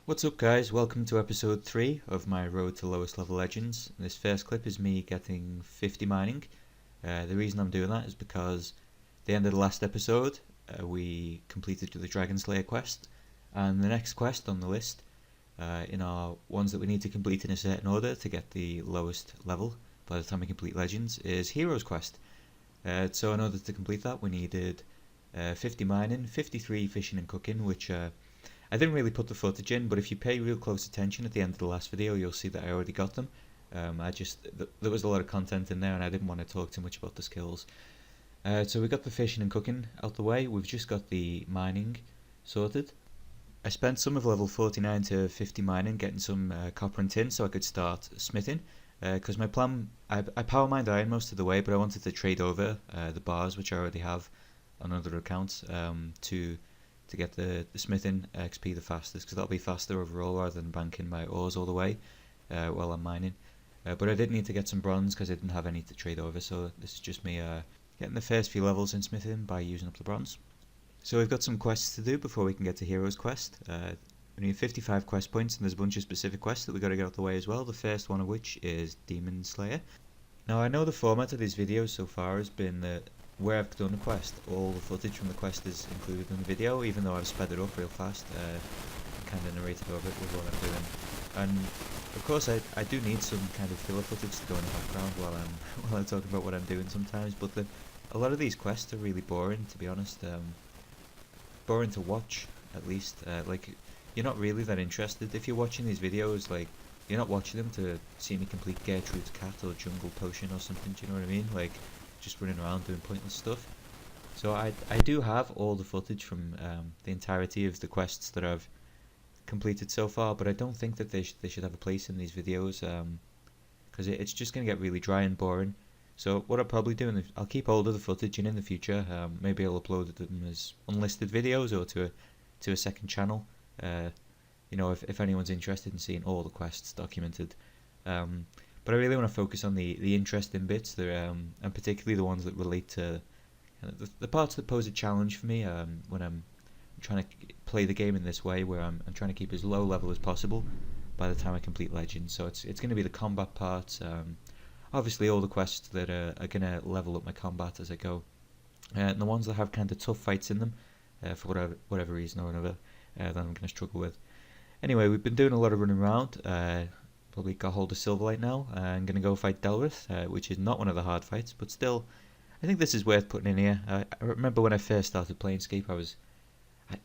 What's up guys, welcome to episode 3 of my Road to Lowest Level Legends. This first clip is me getting 50 mining. The reason I'm doing that is because at the end of the last episode we completed the Dragon Slayer quest, and the next quest on the list in our ones that we need to complete in a certain order to get the lowest level by the time we complete Legends is Heroes quest. So in order to complete that we needed 50 mining, 53 fishing and cooking, which I didn't really put the footage in, but if you pay real close attention at the end of the last video, you'll see that I already got them. There was a lot of content in there, and I didn't want to talk too much about the skills. So we got the fishing and cooking out the way. We've just got the mining sorted. I spent some of level 49 to 50 mining, getting some copper and tin, so I could start smithing. Because my plan, I power mined iron most of the way, but I wanted to trade over the bars, which I already have on other accounts, to get the smithing XP the fastest, because that'll be faster overall rather than banking my ores all the way while I'm mining. But I did need to get some bronze because I didn't have any to trade over, so this is just me getting the first few levels in smithing by using up the bronze. So we've got some quests to do before we can get to Heroes quest. We need 55 quest points, and there's a bunch of specific quests that we've got to get out the way as well, the first one of which is Demon Slayer. Now I know the format of these videos so far has been that where I've done a quest, all the footage from the quest is included in the video, even though I've sped it up real fast, kind of narrated over it with what I'm doing. And of course I do need some kind of filler footage to go in the background while I'm talking about what I'm doing sometimes, but a lot of these quests are really boring, to be honest. Boring to watch, at least. Like, you're not really that interested. If you're watching these videos, like, you're not watching them to see me complete Gertrude's Cat or Jungle Potion or something, do you know what I mean? Like, just running around doing pointless stuff. So I do have all the footage from the entirety of the quests that I've completed so far, but I don't think that they should have a place in these videos, because it's just going to get really dry and boring. So what I'll probably do, I'll keep hold of the footage, and in the future maybe I'll upload them as unlisted videos or to a second channel, you know, if anyone's interested in seeing all the quests documented. But I really want to focus on the interesting bits, and particularly the ones that relate to the parts that pose a challenge for me when I'm trying to play the game in this way, where I'm trying to keep as low level as possible by the time I complete Legends. So it's going to be the combat parts, obviously all the quests that are going to level up my combat as I go, and the ones that have kind of tough fights in them for whatever reason or another that I'm going to struggle with. Anyway, we've been doing a lot of running around. Probably got hold of Silverlight now. I'm going to go fight Delrith, which is not one of the hard fights, but still, I think this is worth putting in here. I remember when I first started playing Scape,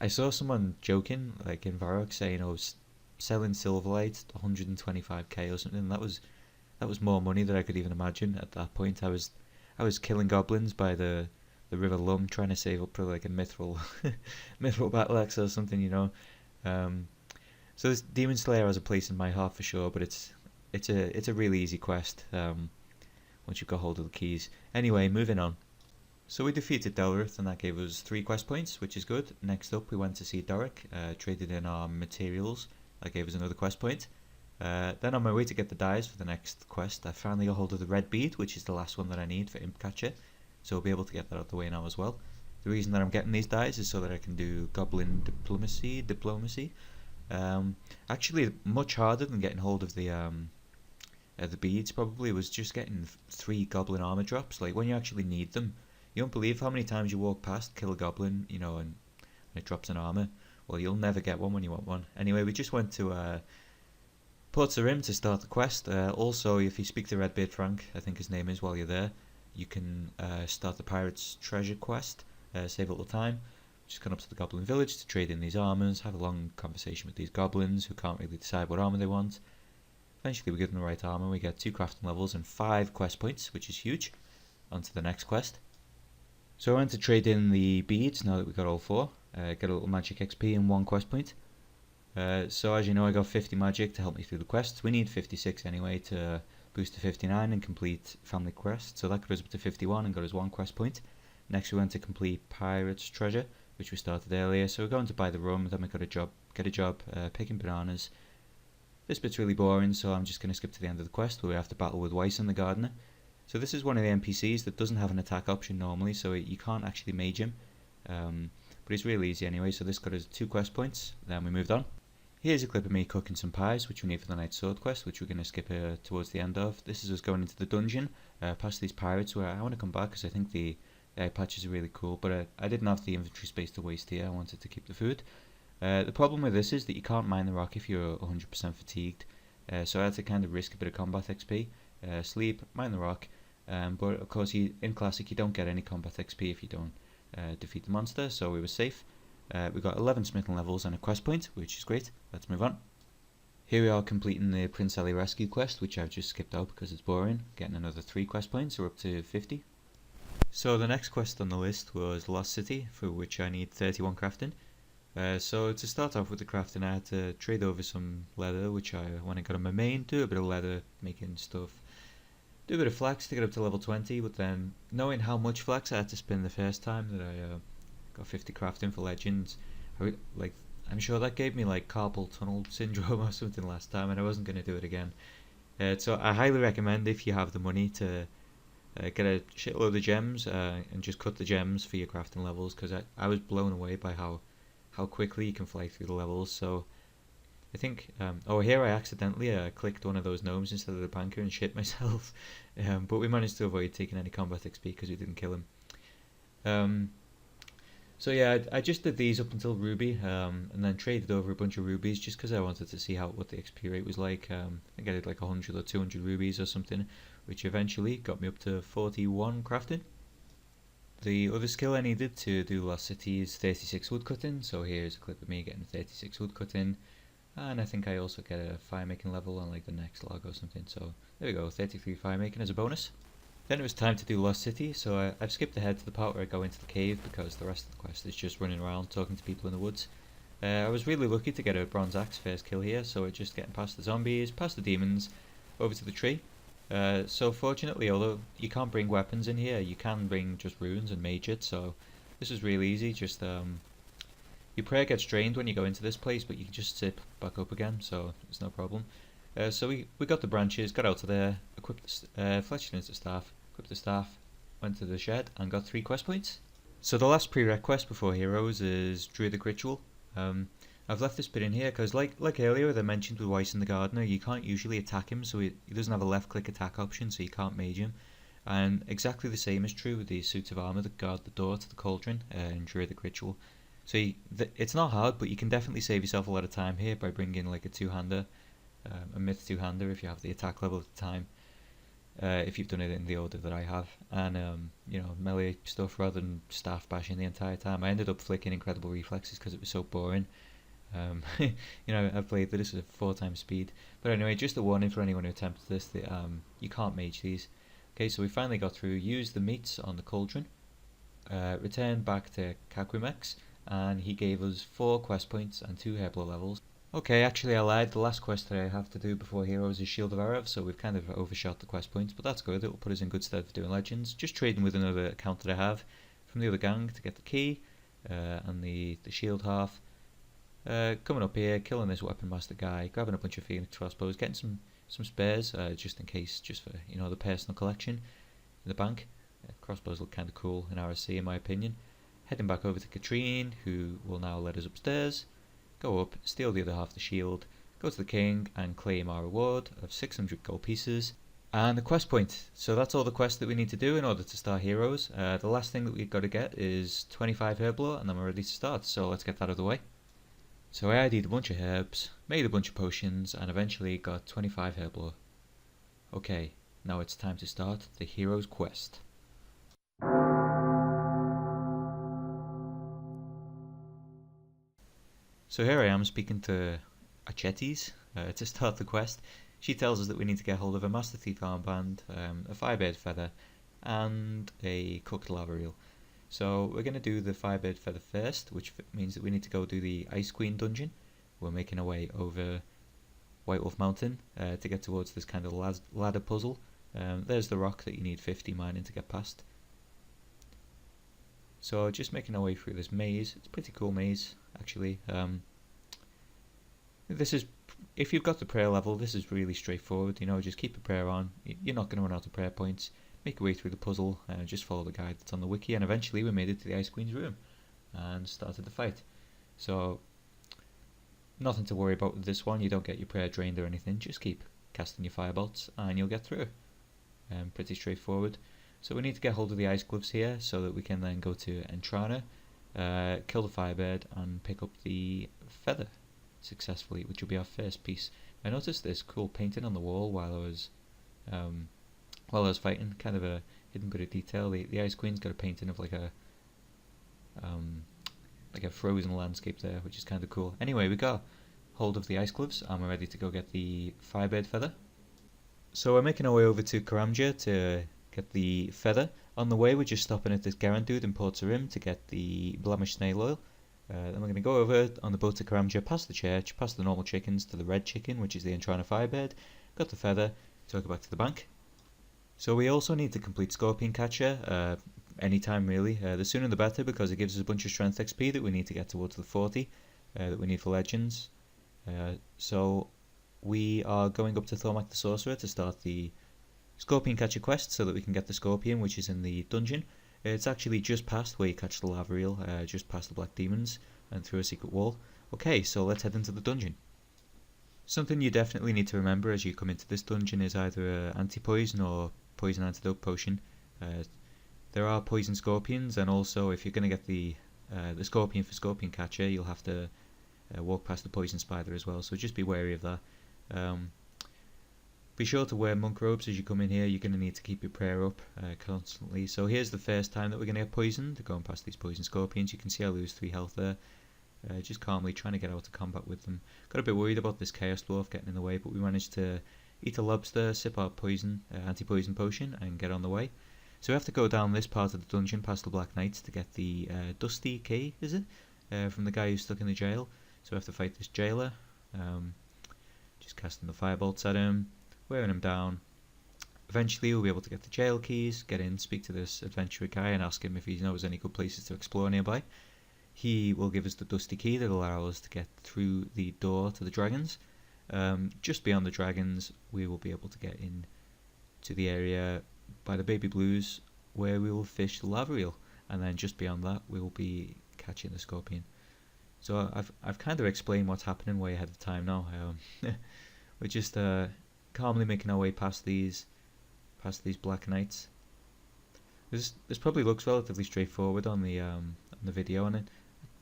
I saw someone joking, like in Varrock, saying, "Oh, selling Silverlight 125k or something." That was more money than I could even imagine at that point. I was killing goblins by the River Lum, trying to save up for like a mithril mithril battle axe or something, you know. So this Demon Slayer has a place in my heart for sure, but it's a really easy quest once you've got hold of the keys. Anyway, moving on. So we defeated Delrith, and that gave us 3 quest points, which is good. Next up we went to see Doric, traded in our materials. That gave us another quest point. Then on my way to get the dyes for the next quest, I finally got hold of the red bead, which is the last one that I need for Imp Catcher, so I'll be able to get that out the way now as well. The reason that I'm getting these dyes is so that I can do Goblin Diplomacy. Actually, much harder than getting hold of the beads probably was just getting 3 Goblin armor drops. Like, when you actually need them, you won't believe how many times you walk past, kill a Goblin, you know, and it drops an armor. Well, you'll never get one when you want one. Anyway, we just went to Port Sarim to start the quest. Also, if you speak to Redbeard Frank, I think his name is, while you're there, you can start the Pirate's Treasure quest, save a little time. Just gone up to the Goblin Village to trade in these armors, have a long conversation with these goblins who can't really decide what armor they want. Eventually we give them the right armor, we get 2 crafting levels and 5 quest points, which is huge. On to the next quest. So I went to trade in the beads now that we got all 4. Get a little magic XP and 1 quest point. So as you know, I got 50 magic to help me through the quests. We need 56 anyway to boost to 59 and complete family quest. So that got us up to 51 and got us 1 quest point. Next we went to complete Pirate's Treasure, which we started earlier. So we're going to buy the rum, then we got get a job picking bananas. This bit's really boring, so I'm just going to skip to the end of the quest where we have to battle with Weiss and the Gardener. So this is one of the NPCs that doesn't have an attack option normally, so you can't actually mage him. But he's really easy anyway, so this got us 2 quest points. Then we moved on. Here's a clip of me cooking some pies, which we need for the Night Sword quest, which we're going to skip towards the end of. This is us going into the dungeon, past these pirates, where I want to come back because I think the eye patches are really cool, but I didn't have the inventory space to waste here. I wanted to keep the food. The problem with this is that you can't mine the rock if you're 100% fatigued, so I had to kind of risk a bit of combat XP, sleep, mine the rock, but of course in Classic you don't get any combat XP if you don't defeat the monster, so we were safe. We got 11 smithing levels and a quest point, which is great. Let's move on. Here we are completing the Prince Ali rescue quest, which I've just skipped out because it's boring. Getting another 3 quest points, so we're up to 50. So the next quest on the list was Lost City, for which I need 31 crafting. So to start off with the crafting, I had to trade over some leather, which I went and got on my main, do a bit of leather making stuff, do a bit of flax to get up to level 20, but then knowing how much flax I had to spend the first time that I got 50 crafting for legends, I'm sure that gave me like carpal tunnel syndrome or something last time, and I wasn't going to do it again. So I highly recommend, if you have the money, to get a shitload of gems and just cut the gems for your crafting levels, because I was blown away by how quickly you can fly through the levels. So I think here I accidentally clicked one of those gnomes instead of the banker and shit myself, but we managed to avoid taking any combat XP because we didn't kill him. So yeah, I just did these up until Ruby, and then traded over a bunch of rubies just because I wanted to see what the XP rate was like. I think I did like 100 or 200 rubies or something, which eventually got me up to 41 crafting. The other skill I needed to do Lost City is 36 woodcutting, so here's a clip of me getting 36 woodcutting, and I think I also get a fire making level on like the next log or something, so there we go, 33 fire making as a bonus. Then it was time to do Lost City, so I've skipped ahead to the part where I go into the cave because the rest of the quest is just running around talking to people in the woods. I was really lucky to get a bronze axe first kill here, so we're just getting past the zombies, past the demons, over to the tree. So fortunately, although you can't bring weapons in here, you can bring just runes and mage it, so this is really easy. Just your prayer gets drained when you go into this place, but you can just sit back up again, so it's no problem. So we got the branches, got out of there, equipped fletched into staff, equipped the staff, went to the shed and got 3 quest points. So the last prereq quest before heroes is Druidic Ritual. I've left this bit in here because like earlier as I mentioned with Weiss and the Gardener, you can't usually attack him, so he doesn't have a left click attack option, so you can't mage him. And exactly the same is true with these suits of armour that guard the door to the cauldron in Druidic Ritual. So it's not hard, but you can definitely save yourself a lot of time here by bringing like a two-hander, a myth two-hander if you have the attack level at the time, if you've done it in the order that I have, and melee stuff rather than staff bashing the entire time. I ended up flicking incredible reflexes because it was so boring. I've played this at 4 times speed, but anyway, just a warning for anyone who attempts this, that you can't mage these. Okay, so we finally got through, used the meats on the cauldron, returned back to Kaquimex, and he gave us 4 quest points and 2 Herblo levels. Okay, actually I lied, the last quest that I have to do before heroes is Shield of Arav, so we've kind of overshot the quest points, but that's good, it will put us in good stead for doing legends. Just trading with another account that I have from the other gang to get the key and the shield half. Coming up here, killing this weapon master guy, grabbing a bunch of phoenix crossbows, getting some spares just in case, just for the personal collection in the bank. Crossbows look kind of cool in RSC in my opinion. Heading back over to Katrine, who will now let us upstairs. Go up, steal the other half of the shield, go to the king and claim our reward of 600 gold pieces and a quest point. So that's all the quests that we need to do in order to start heroes. The last thing that we've got to get is 25 Herblo and then we're ready to start, so let's get that out of the way. So I ID'd a bunch of herbs, made a bunch of potions, and eventually got 25 Herblo. Okay, now it's time to start the hero's quest. So here I am speaking to Achetes to start the quest. She tells us that we need to get hold of a Master Thief armband, a Firebird feather, and a cooked lava eel. So we're going to do the Firebird feather first, which means that we need to go do the Ice Queen dungeon. We're making our way over White Wolf Mountain to get towards this kind of ladder puzzle. There's the rock that you need 50 mining to get past. So just making our way through this maze. It's a pretty cool maze actually. This is, if you've got the prayer level, this is really straightforward. Just keep a prayer on. You're not going to run out of prayer points. Make your way through the puzzle, just follow the guide that's on the wiki, and eventually we made it to the Ice Queen's room and started the fight. So Nothing to worry about with this one, you don't get your prayer drained or anything, just keep casting your firebolts and you'll get through. Pretty straightforward. So we need to get hold of the ice gloves here so that we can then go to Entrana, kill the firebird and pick up the feather successfully, which will be our first piece. I noticed this cool painting on the wall while I was fighting, kind of a hidden bit of detail. The Ice Queen's got a painting of like a frozen landscape there, which is kind of cool. Anyway, we got hold of the ice gloves and we're ready to go get the firebird feather. So we're making our way over to Karamja to get the feather. On the way we're just stopping at this Garant dude in Port Sarim to get the blemished snail oil. Then we're going to go over on the boat to Karamja, past the church, past the normal chickens to the red chicken, which is the Entrana firebird. Got the feather, so go back to the bank. So we also need to complete Scorpion Catcher, anytime really. The sooner the better, because it gives us a bunch of strength XP that we need to get towards the 40 that we need for legends. So we are going up to Thormak the Sorcerer to start the Scorpion Catcher quest so that we can get the Scorpion, which is in the dungeon. It's actually just past where you catch the lava eel, just past the Black Demons and through a secret wall. Okay, so let's head into the dungeon. Something you definitely need to remember as you come into this dungeon is either an anti-poison or poison antidote potion. There are poison scorpions, and also if you're going to get the scorpion for Scorpion Catcher, you'll have to walk past the poison spider as well, so just be wary of that. Be sure to wear monk robes as you come in here. You're going to need to keep your prayer up constantly. So here's the first time that we're going to get poisoned, going past these poison scorpions. You can see I lose 3 health there. Just calmly trying to get out of combat with them. Got a bit worried about this Chaos Dwarf getting in the way, but we managed to eat a lobster, sip our poison, anti-poison potion, and get on the way. So we have to go down this part of the dungeon past the Black Knights to get the Dusty Key, is it? From the guy who's stuck in the jail. So we have to fight this jailer. Just casting the firebolts at him, wearing him down. Eventually we'll be able to get the jail keys, get in, speak to this adventurer guy and ask him if he knows any good places to explore nearby. He will give us the Dusty Key that will allow us to get through the door to the dragons. Just beyond the dragons we will be able to get in to the area by the Baby Blues where we will fish the lava eel, and then just beyond that we will be catching the scorpion. So I've kind of explained what's happening way ahead of time now. We're just calmly making our way past these Black Knights. This probably looks relatively straightforward on the video, and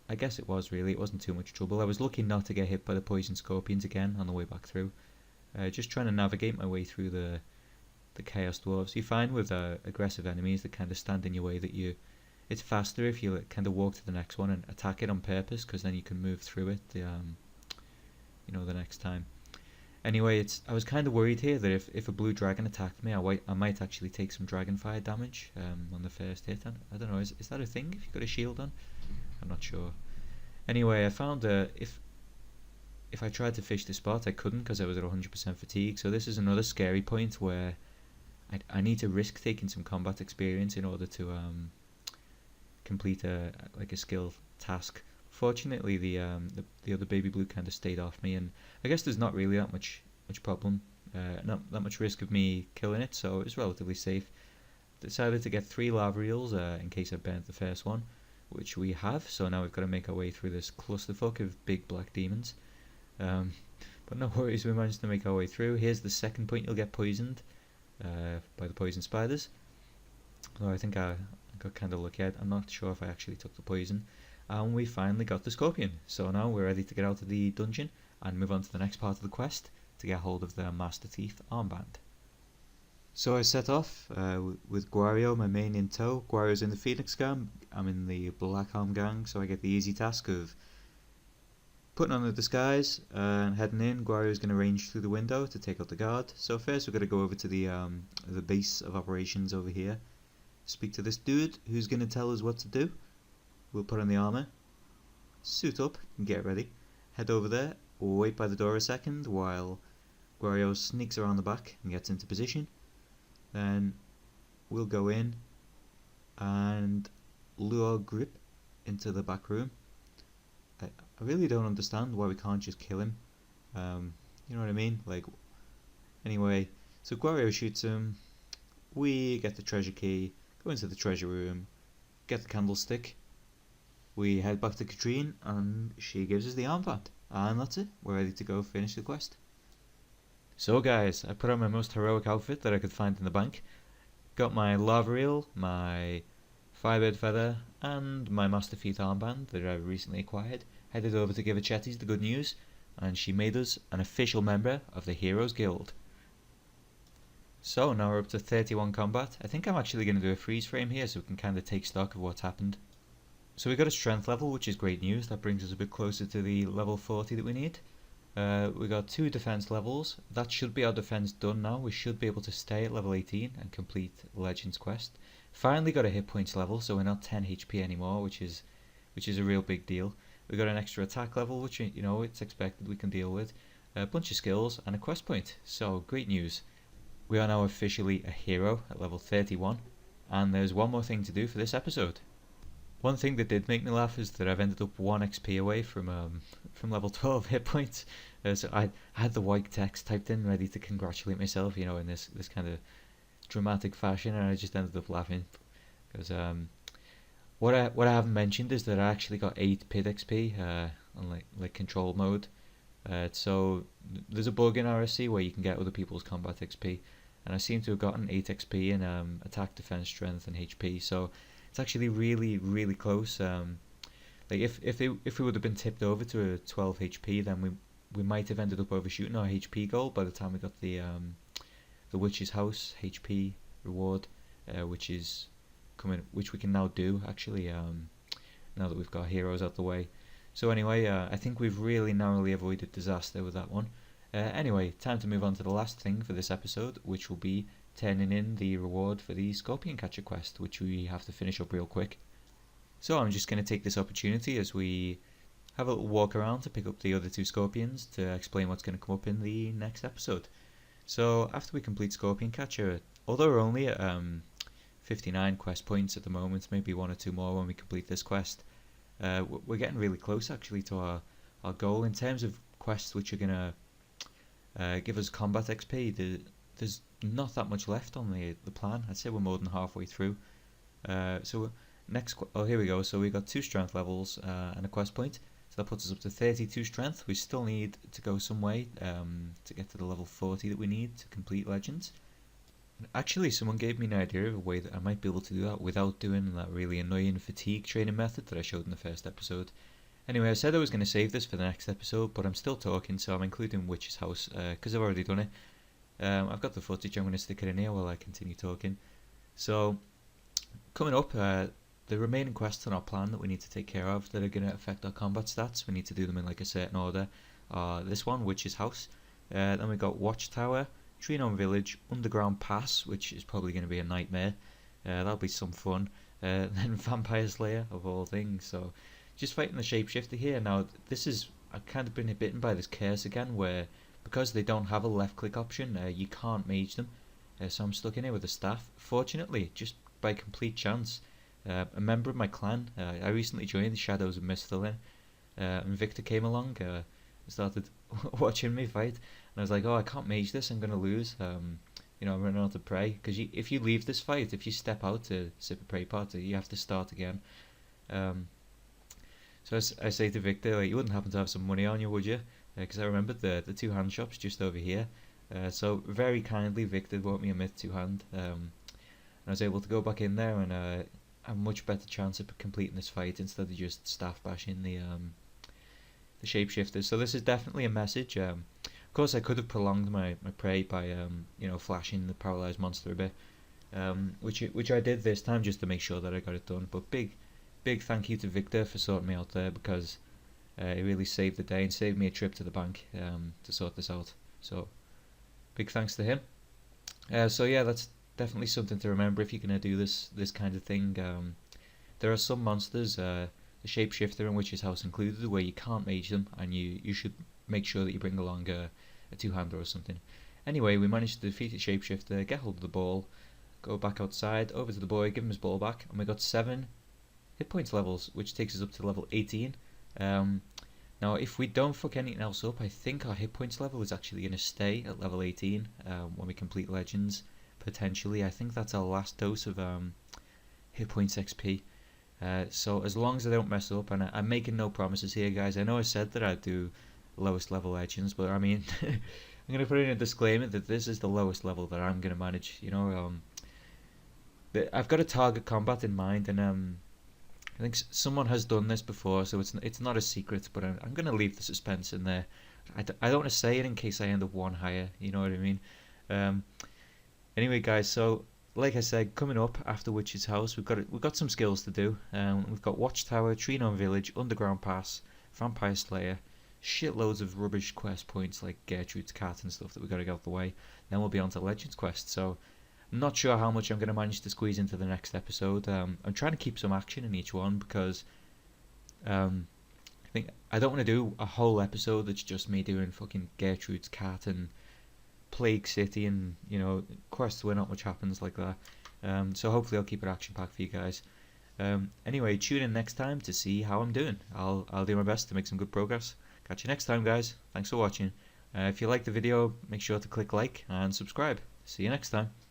I guess it was really. It wasn't too much trouble. I was lucky not to get hit by the poison scorpions again on the way back through. Just trying to navigate my way through the Chaos Dwarves. You find with aggressive enemies that kind of stand in your way that it's faster if you kind of walk to the next one and attack it on purpose, because then you can move through it the next time. Anyway, I was kind of worried here that if a blue dragon attacked me, I might actually take some dragonfire damage on the first hit. I don't know, is that a thing if you've got a shield on? I'm not sure. Anyway, I found if I tried to fish the spot, I couldn't because I was at 100% fatigue. So this is another scary point where I need to risk taking some combat experience in order to complete a skill task. Fortunately, the other Baby Blue kind of stayed off me, and I guess there's not really that much problem, not that much risk of me killing it, so it's relatively safe. Decided to get 3 lava eels in case I burnt the first one, which we have. So now we've got to make our way through this clusterfuck of big black demons. But no worries, we managed to make our way through. Here's the second point you'll get poisoned by the poison spiders. Well, I think I got kind of lucky. I'm not sure if I actually took the poison. And we finally got the scorpion. So now we're ready to get out of the dungeon and move on to the next part of the quest to get hold of the Master Teeth armband. So I set off with Guario, my main in tow. Guario's in the Phoenix gang, I'm in the Black Arm gang, so I get the easy task of putting on the disguise and heading in. Guario's going to range through the window to take out the guard. So first we're going to go over to the base of operations over here. Speak to this dude who's going to tell us what to do. We'll put on the armor, suit up and get ready. Head over there, wait by the door a second while Guario sneaks around the back and gets into position. Then we'll go in and lure Grip into the back room. I really don't understand why we can't just kill him. You know what I mean? Anyway, so Guario shoots him. We get the treasure key, go into the treasure room, get the candlestick. We head back to Katrine and she gives us the armband. And that's it, we're ready to go finish the quest. So guys, I put on my most heroic outfit that I could find in the bank. Got my lava eel, my firebird feather, and my master feet armband that I recently acquired. Headed over to give Achetes the good news, and she made us an official member of the Heroes Guild. So now we're up to 31 combat. I think I'm actually going to do a freeze frame here so we can kind of take stock of what's happened. So we got a strength level, which is great news. That brings us a bit closer to the level 40 that we need. We got 2 defense levels. That should be our defense done now. We should be able to stay at level 18 and complete Legends quest. Finally got a hit points level, so we're not 10 HP anymore, which is a real big deal. We got an extra attack level, which it's expected we can deal with. A bunch of skills and a quest point. So great news. We are now officially a hero at level 31, and there's one more thing to do for this episode. One thing that did make me laugh is that I've ended up 1 XP away from level 12 hit points. So I had the white text typed in ready to congratulate myself, in this kind of dramatic fashion, and I just ended up laughing because what I haven't mentioned is that I actually got 8 PID XP on like control mode. So there's a bug in RSC where you can get other people's combat XP, and I seem to have gotten 8 XP in attack, defense, strength, and HP. So it's actually really close. Like if we would have been tipped over to a 12 HP, then we might have ended up overshooting our HP goal by the time we got the Witch's House HP reward, which we can now do actually. Now that we've got heroes out the way. So anyway, I think we've really narrowly avoided disaster with that one. Anyway, time to move on to the last thing for this episode, which will be turning in the reward for the Scorpion Catcher quest, which we have to finish up real quick. So I'm just going to take this opportunity as we have a little walk around to pick up the other 2 scorpions to explain what's going to come up in the next episode. So after we complete Scorpion Catcher, although we're only at 59 quest points at the moment, maybe 1 or 2 more when we complete this quest, we're getting really close actually to our goal in terms of quests which are going to give us combat XP. There's not that much left on the plan. I'd say we're more than halfway through. So here we go. So we got 2 strength levels and a quest point. So that puts us up to 32 strength. We still need to go some way to get to the level 40 that we need to complete Legends. Actually, someone gave me an idea of a way that I might be able to do that without doing that really annoying fatigue training method that I showed in the first episode. Anyway, I said I was going to save this for the next episode, but I'm still talking, so I'm including Witch's House because I've already done it. I've got the footage, I'm going to stick it in here while I continue talking. So, coming up, the remaining quests on our plan that we need to take care of that are going to affect our combat stats, we need to do them in like a certain order. This one, Witch's House. Then we got Watchtower, Tree Gnome Village, Underground Pass, which is probably going to be a nightmare. That'll be some fun. Then Vampire Slayer, of all things. So, just fighting the Shapeshifter here. Now, I've kind of been bitten by this curse again, where because they don't have a left click option, you can't mage them. So I'm stuck in here with a staff. Fortunately, just by complete chance, a member of my clan, I recently joined the Shadows of Misthalin, and Victor came along, started watching me fight, and I was like, oh, I can't mage this, I'm going to lose. I'm running out of prey, because if you leave this fight, if you step out to sip a prey party, you have to start again. So I say to Victor, like, you wouldn't happen to have some money on you, would you? Because I remembered the 2-hand shops just over here. So very kindly, Victor bought me a myth 2-hand. And I was able to go back in there and have a much better chance of completing this fight instead of just staff bashing the shapeshifters. So this is definitely a message. Of course, I could have prolonged my prey by flashing the paralyzed monster a bit, which I did this time just to make sure that I got it done. But big thank you to Victor for sorting me out there, because it really saved the day and saved me a trip to the bank to sort this out. So big thanks to him. So yeah, that's definitely something to remember if you're going to do this kind of thing. There are some monsters, the Shapeshifter and Witch's House included, where you can't mage them, and you should make sure that you bring along a 2-hander or something. Anyway, we managed to defeat the Shapeshifter, get hold of the ball, go back outside, over to the boy, give him his ball back, and we got 7 hit points levels, which takes us up to level 18. Now, if we don't fuck anything else up, I think our hit points level is actually going to stay at level 18 when we complete Legends, potentially. I think that's our last dose of hit points XP. So as long as I don't mess up, and I'm making no promises here, guys. I know I said that I'd do lowest level legends, but I mean, I'm gonna put in a disclaimer that this is the lowest level that I'm gonna manage. You know, I've got a target combat in mind, and I think someone has done this before, so it's not a secret. But I'm gonna leave the suspense in there. I don't want to say it in case I end up one higher. You know what I mean? Um, anyway, guys, so like I said, coming up after Witch's House, we've got some skills to do. We've got Watchtower, Tree Gnome Village, Underground Pass, Vampire Slayer, shitloads of rubbish quest points like Gertrude's Cat and stuff that we've got to get out the way. Then we'll be on to Legends Quest. So I'm not sure how much I'm going to manage to squeeze into the next episode. I'm trying to keep some action in each one because I think I don't want to do a whole episode that's just me doing fucking Gertrude's Cat and Plague City and, you know, quests where not much happens like that. So hopefully I'll keep it action packed for you guys. Anyway, tune in next time to see how I'm doing. I'll do my best to make some good progress. Catch you next time, guys. Thanks for watching. If you liked the video, make sure to click like and subscribe. See you next time.